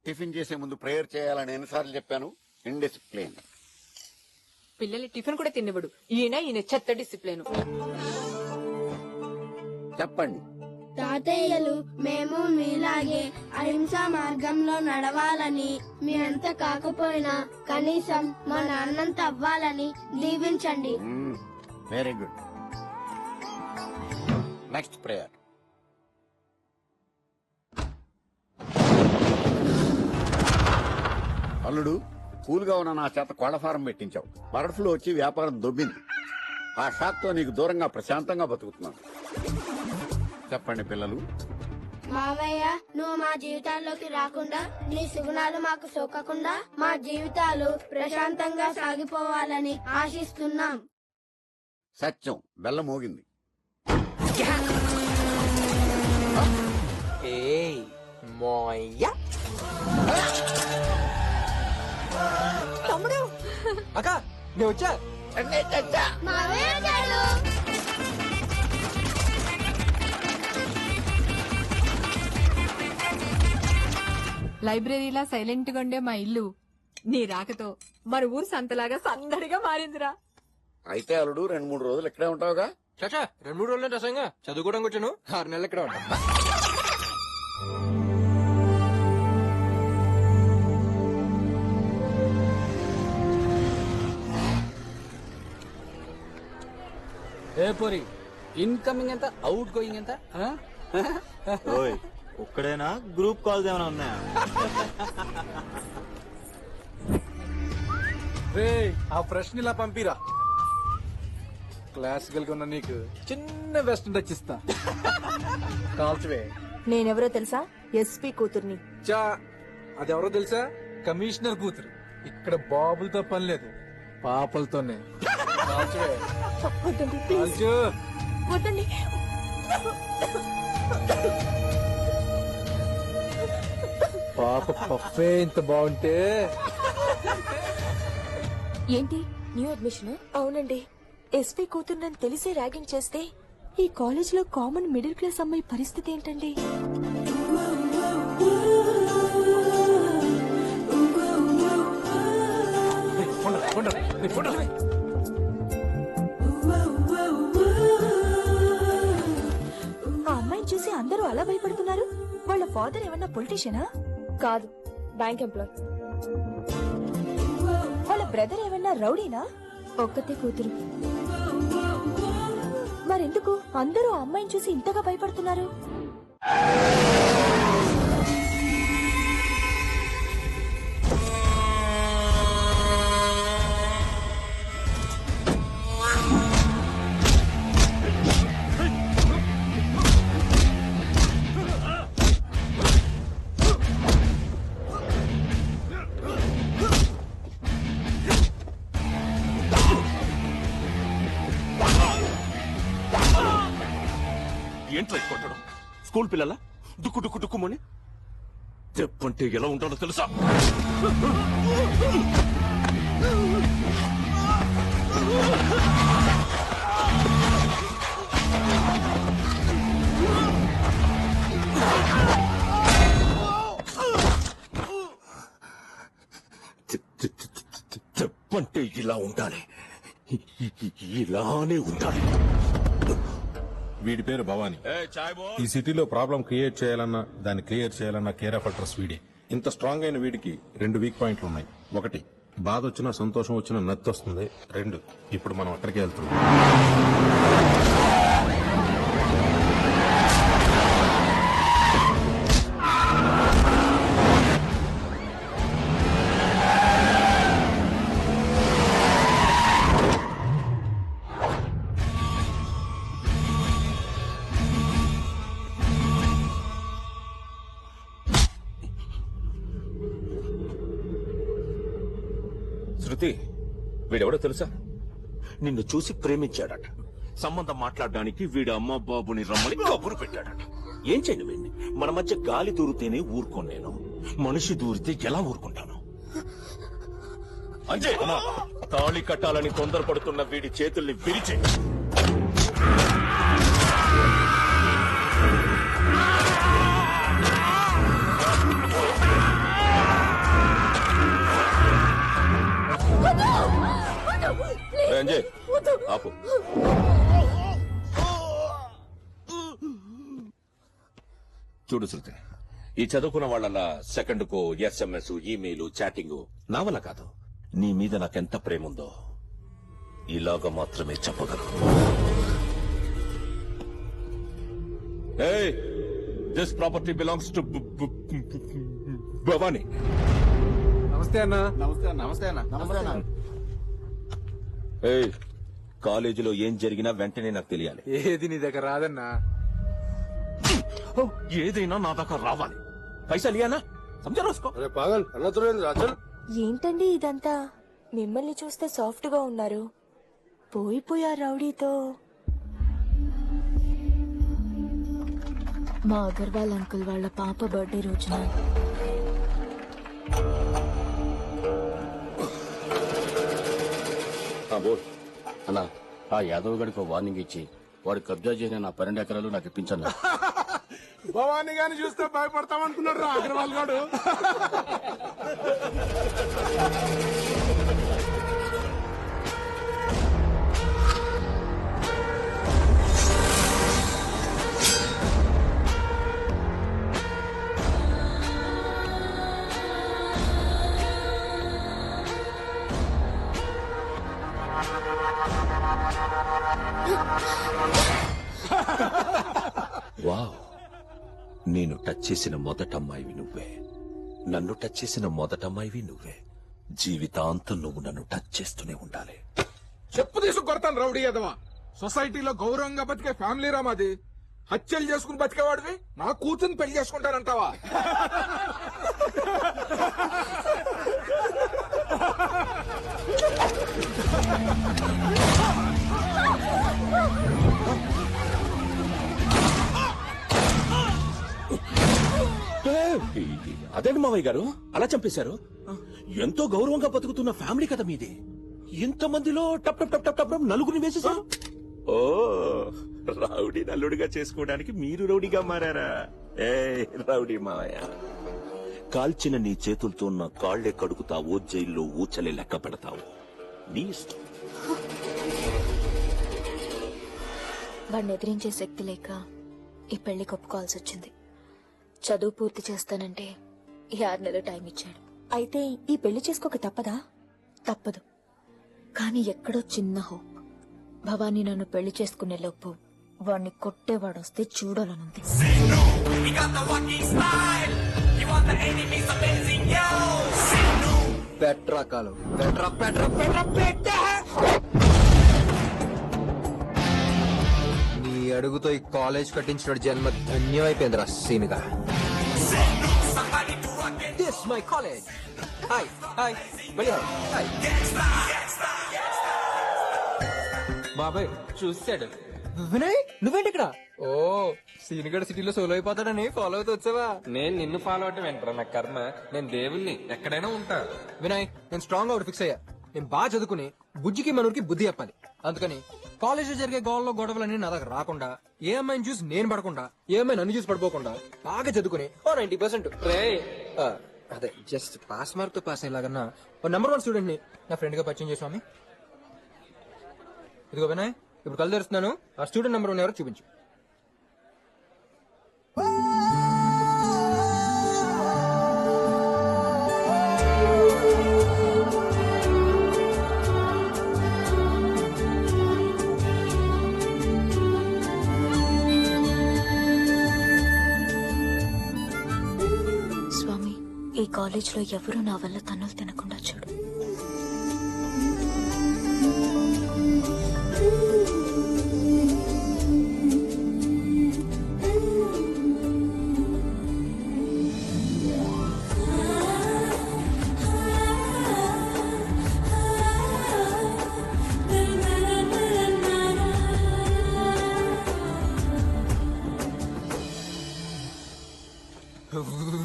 Tiffin చేసే ముందు prayer చేయాలని ఎన్నిసార్లు చెప్పాను? ఇండిసిప్లిన్. పిల్లలు టిఫిన్ కూడా తినబడు. ఈయన చెత్త డిసిప్లిన్. చెప్పండి. తాతయ్యలు మేము మీలాగే అహింసా మార్గంలో నడవాలని, మీ అంత కాకపోయినా కనీసం మా నాన్నంత అవ్వాలని దీవించండి. Very good. Next prayer. అల్లుడు, కూల్గా ఉన్న నా చేత కోళ్ల ఫారం పెట్టించావు. బర్డ్ ఫ్లూ వచ్చి వ్యాపారం దొబ్బింది. ఆ షాక్ తో నీకు దూరంగా ప్రశాంతంగా బతుకుతున్నాను. చెప్పండి పిల్లలు. మావయ్య, నువ్వు మా జీవితాల్లోకి రాకుండా, నీ సుగుణాలు మాకు సోకకుండా మా జీవితాలు ప్రశాంతంగా సాగిపోవాలని ఆశిస్తున్నాం. సత్యం. బెల్లం మోగింది. తమ్ముడు అక్క నేను వచ్చా. లైబ్రరీలా సైలెంట్ గా ఉండే మా ఇల్లు నీ రాకతో మన ఊరు సంతలాగా సందడిగా మారిందిరా. అయితే అల్లుడు 2-3 రోజులు ఇక్కడే ఉంటావుగా? చాచా 2-3 రోజులు రసంగా చదువుకోవడానికి వచ్చాను. 6 నెలలు ఇక్కడ ఉంటా. ఏ పోరి, ఇన్కమింగ్ ఎంత, అవుట్ గోయింగ్ ఎంత? ఒక్కడేనా? గ్రూప్ కాల్స్ ఏమైనా ఉన్నాయా? రే, ఆ ప్రశ్న ఇలా పంపిరా. క్లాసికల్ గా ఉన్న నీకు చిన్న వెస్టర్న్ టచ్ ఇస్తా. కాల్చవే. నేనెవరో తెలుసా? ఎస్పీ కూతుర్ని. చా, అదెవరో తెలుసా? కమిషనర్ కూతురు. ఇక్కడ బాబులతో పని లేదు, పాపలతోనే. కాల్చవే. వద్దండి, ప్లీజ్. కాల్చు. వద్దండి. పాప పఫే ఇంత బాగుంటే. ఏంటి న్యూ అడ్మిషన్? అవునండి. ఎస్పీ కూతుర్నని తెలిసే ర్యాగింగ్ చేస్తే ఈ కాలేజ్ లో కామన్ మిడిల్ క్లాస్ అమ్మాయి పరిస్థితి ఏంటండి? ఆ అమ్మాయిని చూసి అందరూ అలా భయపడుతున్నారు. వాళ్ళ ఫాదర్ ఏమన్నా పొలిటీషియనా? కాదు, బ్యాంక్ ఎంప్లాయ్. వాళ్ళ బ్రదర్ ఏమన్నా రౌడీనా? ఒక్కతే కూతురు. మరెందుకు అందరూ ఆ అమ్మాయిని చూసి ఇంతగా భయపడుతున్నారు? ఏంట్రా కొట్టడం? స్కూల్ పిల్లల దుక్కు దుక్కు దుక్కుమని చెప్పంటే ఎలా ఉంటాడో తెలుసా? చెప్పంటే ఇలా ఉండాలి, ఇలానే ఉండాలి. వీడి పేరు భవానీ. ఈ సిటీలో ప్రాబ్లం క్రియేట్ చేయాలన్నా, దాన్ని క్లియర్ చేయాలన్నా కేర్ ఆఫ్ అడ్రస్ వీడే. ఇంత స్ట్రాంగ్ అయిన వీడికి 2 వీక్ పాయింట్లు ఉన్నాయి. 1, బాధ వచ్చినా సంతోషం వచ్చినా నత్తి వస్తుంది. 2, ఇప్పుడు మనం అక్కడికి వెళ్తున్నాం. శృతి, వీడెవడో తెలుసా? నిన్ను చూసి ప్రేమించాడట. సంబంధం మాట్లాడడానికి వీడి అమ్మ బాబుని రమ్మని కబురు పెట్టాడట. ఏం చేయను వీడిని? మన మధ్య గాలి దూరితేనే ఊరుకోను నేను, మనిషి దూరితే ఎలా ఊరుకుంటాను? అంతే. తాళి కట్టాలని తొందరపడుతున్న వీడి చేతుల్ని విరిచే. సంజయ్ ఆపు. చూడు శృతి, ఈ చదువుకున్న వాళ్ళ సెకండ్ కో SMS, ఈమెయిల్, చాటింగ్ నా వల్ల కాదు. నీ మీద నాకెంత ప్రేమ ఉందో ఇలాగా మాత్రమే చెప్పగలను. This property belongs to Bhavani. నమస్తే అన్న. నమస్తే అన్న. కాలేజీలో ఏం జరిగినా వెంటనే నాకు తెలియాలి. ఏది నీ దగ్గర రాదన్నా. ఏదైనా నా దాకా రావాలి. పైసలు ఇయ్యానా? సంజా రాసుకో. ఏంటండి ఇదంతా? మిమ్మల్ని చూస్తే సాఫ్ట్ గా ఉన్నారు, పోయిపోయా రౌడీతో. మా అగర్వాల్ అంకుల్ వాళ్ళ పాప బర్త్డే రోజున అన్నా, ఆ యాదవ్ గడికి వార్నింగ్ ఇచ్చి వాడు కబ్జా చేసిన నా 12 ఎకరాలు నాకు ఇప్పించన్నా. భవానీ గాని చూస్తే భయపడతామనుకున్నాడు రా అగ్రవాల్ గాడు. వావ్, నేను టచ్ చేసిన మొదట అమ్మాయివి నువ్వే, నన్ను టచ్ చేసిన మొదట అమ్మాయివి నువ్వే. జీవితాంతం నువ్వు నన్ను టచ్ చేస్తూనే ఉండాలి. చెప్పు తీసుకు కొడతాను రౌడీ ఎదవా. సొసైటీలో గౌరవంగా బతికే ఫ్యామిలీ రా మాది. హత్యలు చేసుకుని బతికేవాడివి నా కూతుర్ని పెళ్లి చేసుకుంటానంటావా? అదేంటి మావయ్య గారు అలా చంపేశారు? ఎంతో గౌరవంగా బతుకుతున్న ఫ్యామిలీ కదా మీది. ఇంతమందిలో టప్ టప్ టప్ టప్ టప్ నలుగురిని వేసేశారు. ఓ, రౌడీ నల్లుడిగా చేసుకోవడానికి మీరు రౌడీగా మారారా? ఏ రౌడీ మావయ్య, కాల్చిన నీ చేతులతో నా కాళ్లే కడుగుతావో, జైల్లో ఊచలే లెక్క పెడతావు, నీ ఇష్టం. వాడిని ఎదిరించే శక్తి లేక ఈ పెళ్లి ఒప్పుకోవాల్సి వచ్చింది. చదువు పూర్తి చేస్తానంటే ఈ 6 నెలలు టైం ఇచ్చాడు. అయితే ఈ పెళ్లి చేసుకోక తప్పదా? తప్పదు. కానీ ఎక్కడో చిన్న హోప్. భవానీ నన్ను పెళ్లి చేసుకునే లోపు వాడిని కొట్టేవాడొస్తే చూడాలనుంది. పెట్రా కాలు, పెట్రా పెట్రా పెట్రా పెట్టా. నీ అడుగుతో ఈ కాలేజ్ కట్టించిన జన్మ ధన్యమైపోయిందిరా సీనుగా. This my college. Hi hi hi. బాబాయ్ చూసాడు. వినయ్ నువ్వేంటి ఇక్కడ? ఓ, సీనిగడ్ సిటీలో సోలో అయిపోతాడని ఫాలో అవుతూ వచ్చావా? నేను నిన్ను ఫాలో అవటం ఏంట్రా నా కర్మ. నేను దేవుల్ని ఎక్కడైనా ఉంటా. వినయ్, నేను స్ట్రాంగ్ గా ఒకటి ఫిక్స్ అయ్యా. నేను బాగా చదువుకుని బుజ్జికి మనూరికి బుద్ధి చెప్పాలి. అందుకని కాలేజ్ లో జరిగే గొడవలన్నీ నా దగ్గర రాకుండా, ఏ అమ్మాయిని చూసి నేను పడకుండా, ఏ అమ్మాయి నన్ను చూసి పడిపోకుండా బాగా చదువుకుని 90% అదే జస్ట్ పాస్ మార్క్ తో పాస్ అయ్యేలాగన్నా నెంబర్ 1 స్టూడెంట్ ని నా ఫ్రెండ్ గా పరిచయం చేసామి. ఇదిగో వినయ్, ఇప్పుడు కళ్ళు తెరుస్తున్నాను. ఆ స్టూడెంట్ నెంబర్ 1 ఎవరో చూపించు. స్వామి, ఈ కాలేజ్ లో ఎవరు నా వల్ల తన్నులు తినకుండా చూడు.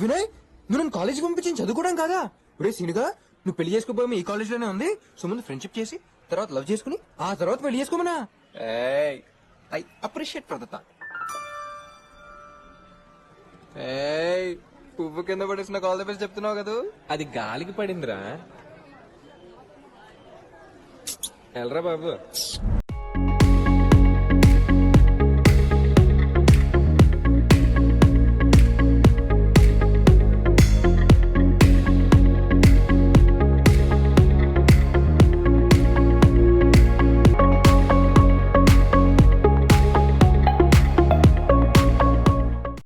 వినయ్, నువ్వు నన్ను కాలేజీకి పంపించి చదువుకోవడం కాదా? ఇప్పుడే సీనుగా నువ్వు పెళ్లి చేసుకోబోయే ఈ కాలేజ్ లోనే ఉంది. సో ముందు ఫ్రెండ్షిప్ చేసి, తర్వాత లవ్ చేసుకుని, ఆ తర్వాత పెళ్లి చేసుకోమనా? I appreciate for the thought. పువ్వు కింద పడేసిన కాల్ ద బెస్ట్ చెప్తున్నావు కదా? అది గాలికి పడిందిరా. వెళ్ళరా బాబు